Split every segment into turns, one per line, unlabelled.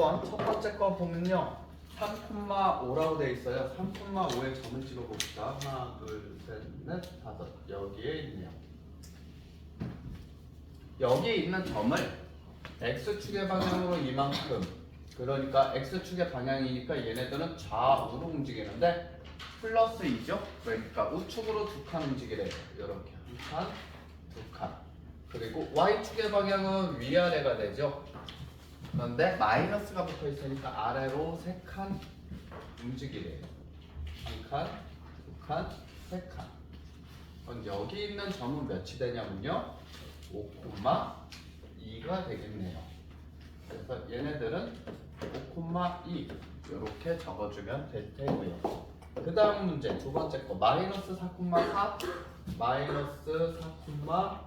첫 번째 거 보면요 3,5라고 되어 있어요. 3,5에 점을 찍어 봅시다. 하나, 둘, 셋, 넷, 다섯. 여기에 있네요. 여기에 있는 점을 X축의 방향으로 이만큼, 그러니까 X축의 방향이니까 얘네들은 좌우로 움직이는데 플러스 2죠? 그러니까 우측으로 두 칸 움직이래요. 이렇게 한 칸, 두 칸. 그리고 Y축의 방향은 위아래가 되죠. 그런데 마이너스가 붙어 있으니까 아래로 세 칸 움직이래요. 한 칸, 두 칸, 세 칸. 그럼 여기 있는 점은 몇이 되냐면요 5,2가 되겠네요. 그래서 얘네들은 5,2 이렇게 적어주면 될 테고요. 그 다음 문제 두 번째 거 마이너스 4,4 마이너스 4,4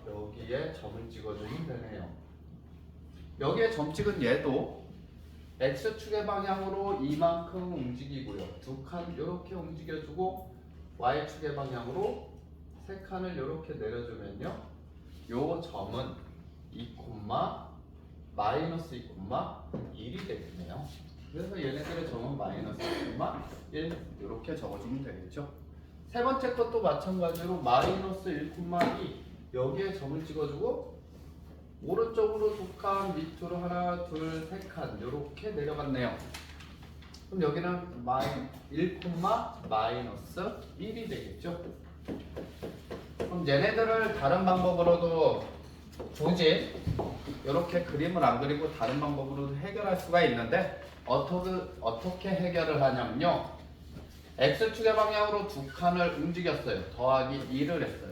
여기에 점을 찍어주면 되네요. 여기에 점 찍은 얘도 X축의 방향으로 이만큼 움직이고요. 두 칸 이렇게 움직여주고 Y축의 방향으로 세 칸을 이렇게 내려주면요. 요 점은 2, 마이너스 2,1이 되겠네요. 그래서 얘네들의 점은 마이너스 2,1 이렇게 적어주면 되겠죠. 세 번째 것도 마찬가지로 마이너스 1,2 여기에 점을 찍어주고 오른쪽으로 두 칸, 밑으로 하나, 둘, 세 칸 이렇게 내려갔네요. 그럼 여기는 1, 마이너스 1이 되겠죠. 그럼 얘네들을 다른 방법으로도 굳이 이렇게 그림을 안 그리고 다른 방법으로도 해결할 수가 있는데 어떻게 해결을 하냐면요. X축의 방향으로 두 칸을 움직였어요. 더하기 2를 했어요.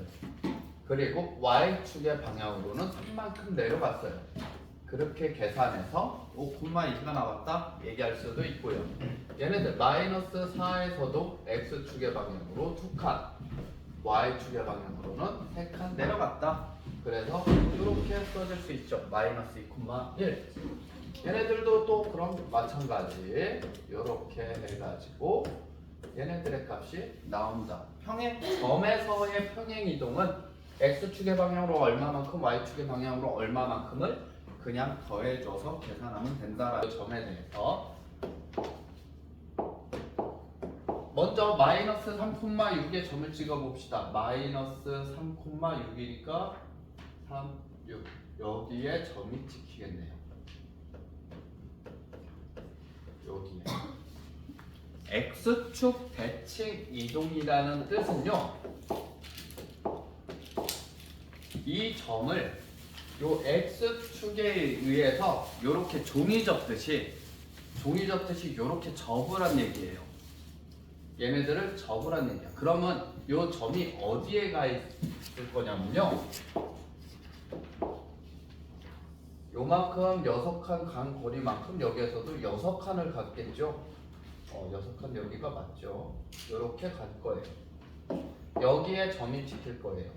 그리고 Y축의 방향으로는 3만큼 내려갔어요. 그렇게 계산해서 5,2가 나왔다 얘기할 수도 있고요. 얘네들 마이너스 4에서도 X축의 방향으로 두 칸, Y축의 방향으로는 세 칸 내려갔다. 그래서 이렇게 써줄 수 있죠. 마이너스 2,1 얘네들도 또 그럼 마찬가지 이렇게 해가지고 얘네들의 값이 나온다. 점에서의 평행 이동은 X축의 방향으로 얼마만큼, Y축의 방향으로 얼마만큼을 그냥 더해줘서 계산하면 된다라는 점에 대해서 먼저 마이너스 3,6에 점을 찍어봅시다. 마이너스 3,6이니까 3, 6 여기에 점이 찍히겠네요. 여기에 X축 대칭 이동이라는 뜻은요 이 점을 요 X축에 의해서 요렇게 종이 접듯이 요렇게 접으란 얘기예요. 얘네들을 접으란 얘기야. 그러면 요 점이 어디에 가 있을 거냐면요 요만큼 6칸 간 거리만큼 여기에서도 6칸을 갖겠죠. 6칸 여기가 맞죠. 요렇게 갈 거예요. 여기에 점이 찍힐 거예요.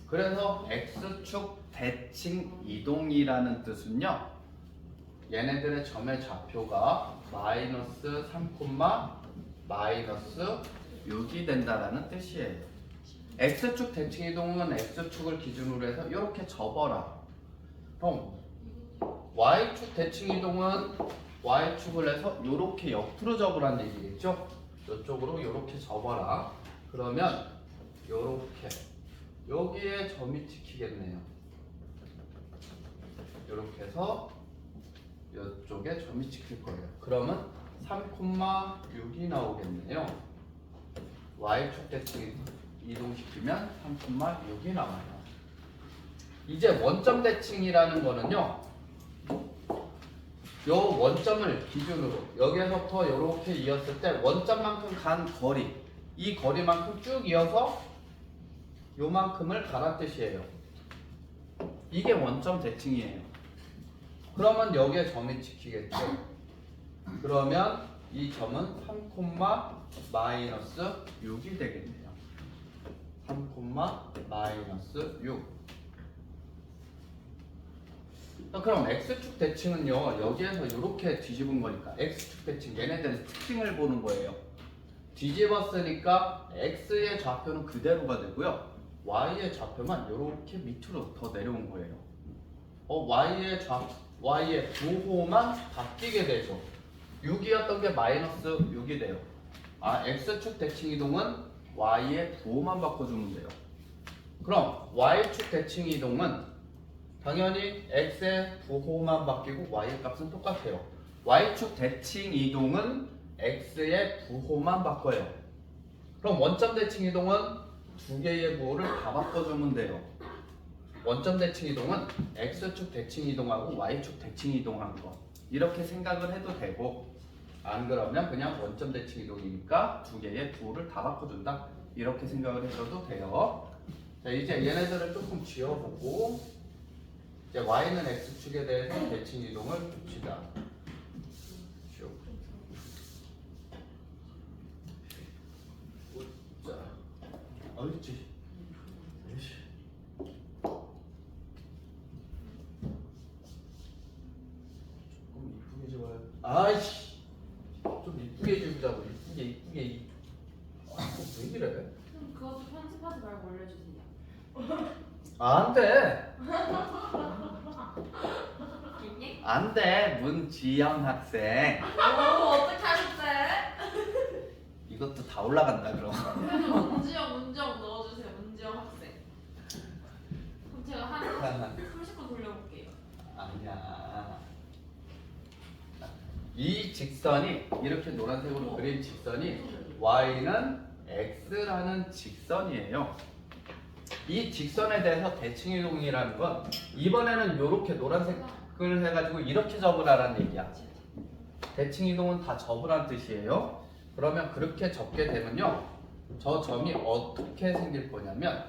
그래서 X축 대칭 이동이라는 뜻은요 얘네들의 점의 좌표가 마이너스 3, 마이너스 6이 된다라는 뜻이에요. X축 대칭 이동은 X축을 기준으로 해서 이렇게 접어라. 그럼 Y축 대칭 이동은 Y축을 해서 이렇게 옆으로 접으라는 얘기겠죠. 이쪽으로 이렇게 접어라. 그러면 이렇게 여기에 점이 찍히겠네요. 이렇게 해서 이쪽에 점이 찍힐 거예요. 그러면 3,6이 나오겠네요. Y축 대칭 이동시키면 3,6이 나와요. 이제 원점 대칭이라는 거는요. 요 원점을 기준으로 여기에서부터 이렇게 이었을 때 원점만큼 간 거리 이 거리만큼 쭉 이어서 요만큼을 가란 뜻이에요. 이게 원점 대칭이에요. 그러면 여기에 점이 찍히겠죠. 그러면 이 점은 3, 마이너스 6이 되겠네요. 3, 마이너스 6. 그럼 X축 대칭은요 여기에서 이렇게 뒤집은 거니까 X축 대칭 얘네들의 특징을 보는 거예요. 뒤집었으니까 X의 좌표는 그대로가 되고요 y의 좌표만 이렇게 밑으로 더 내려온 거예요. y의 부호만 바뀌게 되죠. 6이었던 게 마이너스 6이 돼요. x축 대칭 이동은 y의 부호만 바꿔주면 돼요. 그럼 y축 대칭 이동은 당연히 x의 부호만 바뀌고 y의 값은 똑같아요. y축 대칭 이동은 x의 부호만 바꿔요. 그럼 원점 대칭 이동은 두 개의 부호를 다 바꿔주면 돼요. 원점 대칭 이동은 x축 대칭 이동하고 y축 대칭 이동하는 거 이렇게 생각을 해도 되고, 안 그러면 그냥 원점 대칭 이동이니까 두 개의 부호를 다 바꿔준다 이렇게 생각을 해줘도 돼요. 자, 이제 얘네들을 조금 지워보고 이제 y는 x축에 대해서 대칭 이동을 봅시다. 자, 어딨지? 아이씨, 좀 이쁘게 해주자고. 이쁘게. 왜 이래?
그럼 그것도 편집하지 말고 올려주세요.
안 돼.
있니?
안 돼. 문지영 학생.
오, 어떻게 하셨대?
이것도 다 올라간다 그럼.
문지영 넣어주세요. 문지영 학생. 그럼 제가 한 30분 돌려볼게요.
아니야. 이 직선이 이렇게 노란색으로 그린 직선이 y는 x라는 직선이에요. 이 직선에 대해서 대칭 이동이라는 건 이번에는 이렇게 노란색을 해가지고 이렇게 접으라는 얘기야. 대칭 이동은 다 접으란 뜻이에요. 그러면 그렇게 접게 되면요, 저 점이 어떻게 생길 거냐면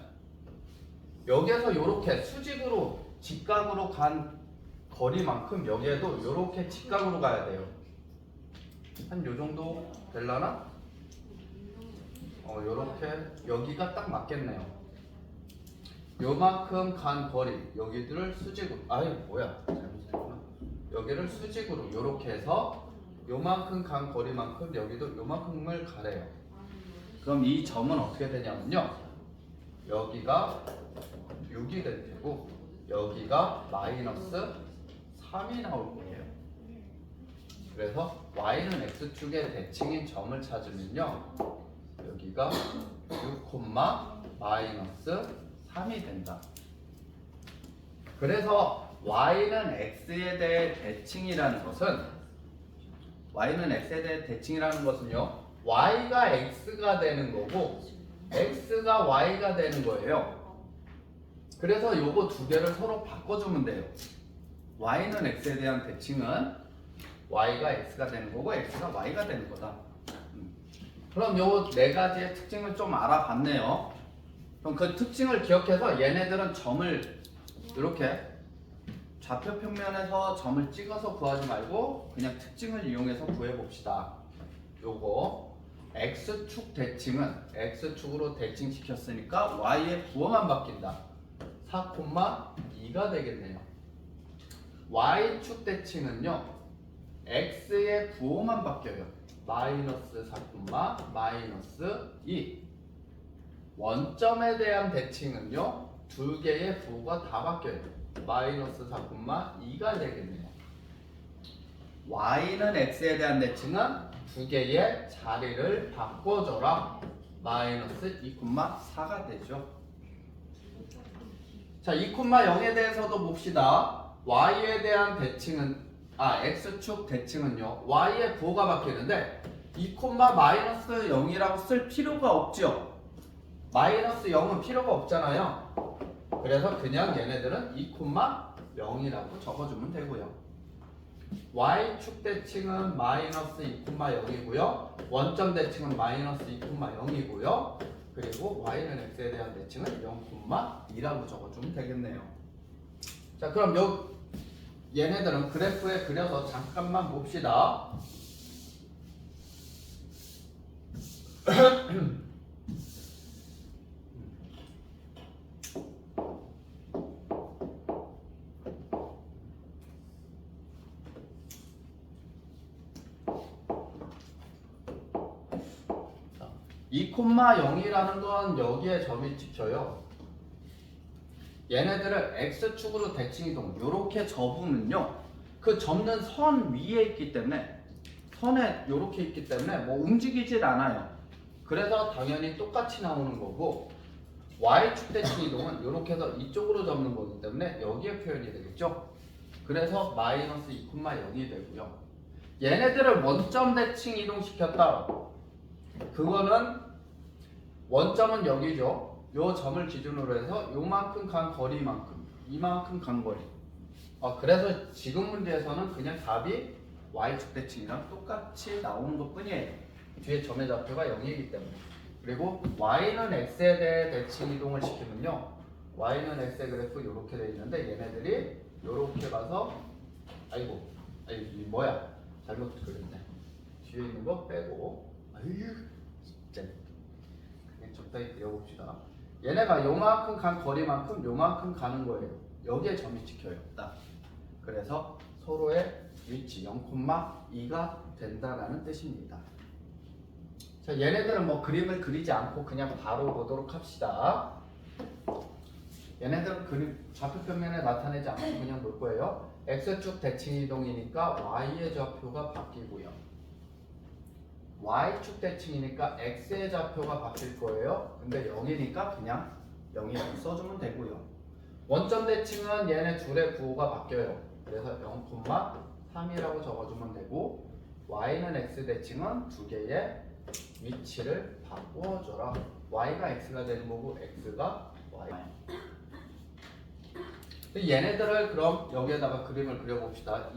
여기에서 이렇게 수직으로 직각으로 간 거리만큼 여기에도 이렇게 직각으로 가야 돼요. 한 요 정도 될라나? 요렇게 여기가 딱 맞겠네요. 요만큼 간 거리 여기들을 수직으로, 잘못했구나. 여기를 수직으로 요렇게 해서 요만큼 간 거리만큼 여기도 요만큼을 가래요. 그럼 이 점은 어떻게 되냐면요, 여기가 6이 될 테고 여기가 마이너스 3이 나올 거예요. 그래서 y는 x축의 대칭인 점을 찾으면요, 여기가 6, 마이너스 3이 된다. 그래서 y는 x에 대해 대칭이라는 것은 요 y가 x가 되는 거고 x가 y가 되는 거예요. 그래서 요거 두 개를 서로 바꿔주면 돼요. y는 x에 대한 대칭은 y가 x가 되는 거고 x가 y가 되는 거다. 그럼 요 네 가지의 특징을 좀 알아봤네요. 그럼 그 특징을 기억해서 얘네들은 점을 이렇게 좌표 평면에서 점을 찍어서 구하지 말고 그냥 특징을 이용해서 구해봅시다. 요거 x축 대칭은 x축으로 대칭시켰으니까 y의 부호만 바뀐다. 4,2가 되겠네요. y축 대칭은요, x의 부호만 바뀌어요. 마이너스 4, 마이너스 2. 원점에 대한 대칭은요, 두 개의 부호가 다 바뀌어요. 마이너스 4, 2가 되겠네요. y는 x에 대한 대칭은 두 개의 자리를 바꿔줘라. 마이너스 2, 4가 되죠. 자, 2, 0에 대해서도 봅시다. y에 대한 대칭은 x축 대칭은요, y의 부호가 바뀌는데 2, 마이너스 0이라고 쓸 필요가 없죠. 마이너스 0은 필요가 없잖아요. 그래서 그냥 얘네들은 2, 0이라고 적어주면 되고요. y축 대칭은 마이너스 2, 0이고요. 원점 대칭은 마이너스 2, 0이고요. 그리고 y는 x에 대한 대칭은 0,2라고 적어주면 되겠네요. 자, 그럼 얘네들은 그래프에 그려서 잠깐만 봅시다. 자, 2,0이라는 건 여기에 점이 찍혀요. 얘네들을 x축으로 대칭 이동 이렇게 접으면요, 그 접는 선 위에 있기 때문에, 선에 이렇게 있기 때문에 뭐 움직이질 않아요. 그래서 당연히 똑같이 나오는 거고, y축 대칭 이동은 이렇게 해서 이쪽으로 접는 거기 때문에 여기에 표현이 되겠죠. 그래서 마이너스 2,0이 되고요. 얘네들을 원점 대칭 이동시켰다. 그거는 원점은 여기죠. 요 점을 기준으로 해서 요만큼 간 거리만큼, 이만큼 간 거리. 그래서 지금 문제에서는 그냥 답이 y축 대칭이랑 똑같이 나오는 것 뿐이에요. 뒤에 점의 좌표가 0이기 때문에. 그리고 y는 x에 대해 대칭 이동을 시키면요, y는 x의 그래프 이렇게 돼 있는데 얘네들이 이렇게 가서, 아이고 이 뭐야, 잘못 그렸네. 뒤에 있는 거 빼고, 아유 진짜 그냥 적당히 그려봅시다. 얘네가 요만큼 간 거리만큼 요만큼 가는 거예요. 여기에 점이 찍혀요. 딱. 그래서 서로의 위치 0,2가 된다라는 뜻입니다. 자, 얘네들은 뭐 그림을 그리지 않고 그냥 바로 보도록 합시다. 얘네들은 그림 좌표평면에 나타내지 않고 그냥 볼 거예요. x축 대칭 이동이니까 y의 좌표가 바뀌고요. y축 대칭이니까 x의 좌표가 바뀔 거예요. 근데 0이니까 그냥 0이라고 써주면 되고요. 원점 대칭은 얘네 둘의 부호가 바뀌어요. 그래서 0,3이라고 적어주면 되고, y는 x 대칭은 두 개의 위치를 바꾸어줘라. y가 x가 되는 거고 x가 y. 얘네들을 그럼 여기에다가 그림을 그려봅시다.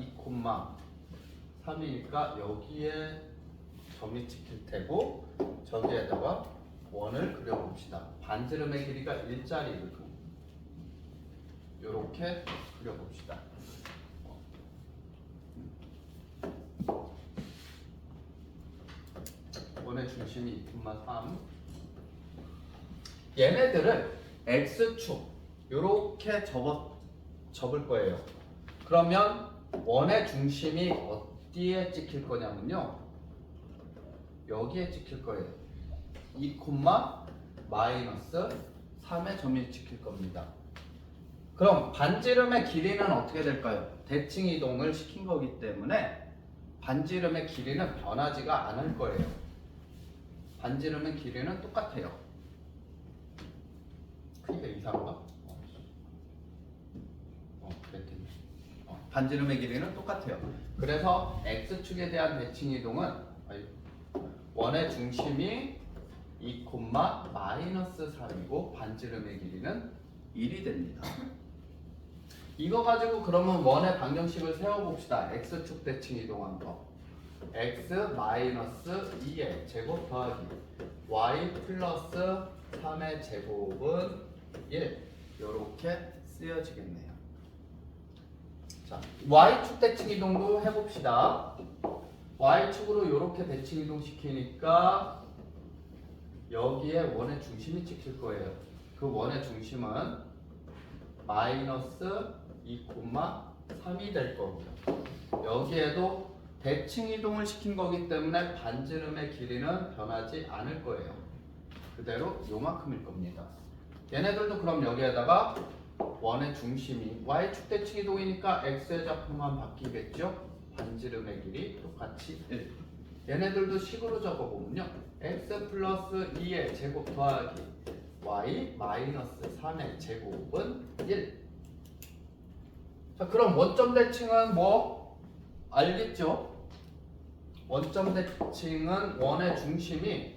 2,3이니까 여기에 점이 찍힐 테고, 저기에다가 원을 그려봅시다. 반지름의 길이가 1짜리를 이렇게 그려봅시다. 원의 중심이 2,3. 얘네들을 x축 이렇게 접을 거예요. 그러면 원의 중심이 어디에 찍힐 거냐면요, 여기에 찍힐 거예요. 2, 마이너스 3의 점이 찍힐 겁니다. 그럼 반지름의 길이는 어떻게 될까요? 대칭 이동을 시킨 거기 때문에 반지름의 길이는 변하지가 않을 거예요. 반지름의 길이는 똑같아요. 크기가 이상한가? 그랬겠네. 반지름의 길이는 똑같아요. 그래서 x축에 대한 대칭 이동은 원의 중심이 2, 마이너스 3이고 반지름의 길이는 1이 됩니다. 이거 가지고 그러면 원의 방정식을 세워봅시다. x축 대칭 이동한 거. x 마이너스 2의 제곱 더하기 y 플러스 3의 제곱은 1. 이렇게 쓰여지겠네요. 자, y축 대칭 이동도 해봅시다. y축으로 이렇게 대칭 이동 시키니까 여기에 원의 중심이 찍힐 거예요. 그 원의 중심은 마이너스 2, 3이 될 거고요. 여기에도 대칭 이동을 시킨 거기 때문에 반지름의 길이는 변하지 않을 거예요. 그대로 요만큼일 겁니다. 얘네들도 그럼 여기에다가 원의 중심이 y축 대칭 이동이니까 x의 좌표만 바뀌겠죠? 반지름의 길이 똑같이 1. 얘네들도 식으로 적어보면요, x 플러스 2의 제곱 더하기 y 마이너스 3의 제곱은 1. 자, 그럼 원점 대칭은 뭐 알겠죠? 원점 대칭은 원의 중심이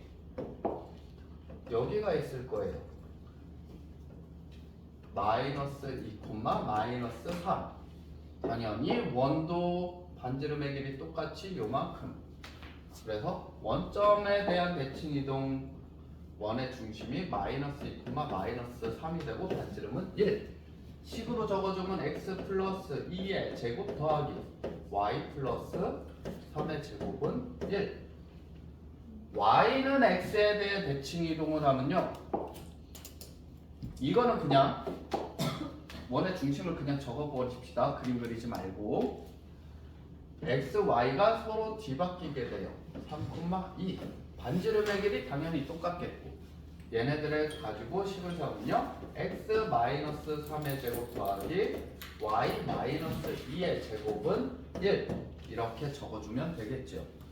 여기가 있을 거예요. 마이너스 2, 마이너스 3. 당연히 원도 반지름의 길이 똑같이 요만큼. 그래서 원점에 대한 대칭 이동 원의 중심이 마이너스 2, 마이너스 3이 되고 반지름은 1. 식으로 적어주면 x 플러스 2의 제곱 더하기 y 플러스 3의 제곱은 1. y는 x에 대해 대칭 이동을 하면요, 이거는 그냥 원의 중심을 그냥 적어버립시다. 그림 그리지 말고. x, y가 서로 뒤바뀌게 돼요. 3,2. 반지름의 길이 당연히 똑같겠고, 얘네들을 가지고 식을 세우면요 x-3의 제곱 더하기 y-2의 제곱은 1 이렇게 적어주면 되겠죠.